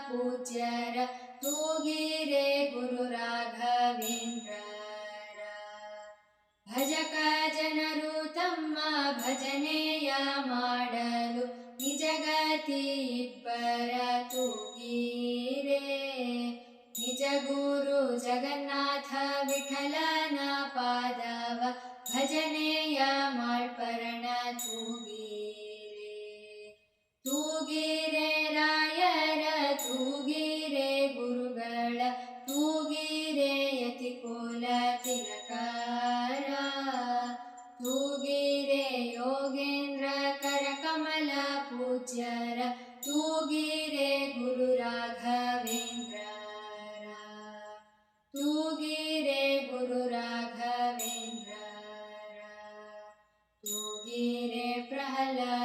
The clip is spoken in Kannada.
पूज्यर तूगिरे गुरु राघवेन्द्रर भजक जनರು ತಮ್ಮ ಭಜನೆಯ ಮಾಡಲು ನಿಜಗತಿ ಇಬ್ಬರ ತೂಗಿರೆ ನಿಜ ಗುರು ಜಗನ್ನಾಥ ವಿಠಲನ ಪಾದವ ಭಜನೆಯ ಮಾಡ್ಪರಣ ತೂಗಿರೆ ತೂಗಿರೆ ರಾಯರ ತೂಗಿರೆ ಗುರುಗಳ ತೂಗಿರೆ ಯತಿ ಕುಲ ತಿಲಕರ ತೂಗಿರೆ ಯೋಗೇಂದ್ರ ಕರ ಕಮಲ ಪೂಜ್ಯರ ತೂಗಿರೆ ಗುರು ರಾಘವೇಂದ್ರರ ತೂಗಿರೆ ಗುರು ರಾಘವೇಂದ್ರರ ತೂಗಿರೆ ಪ್ರಹ್ಲಾದ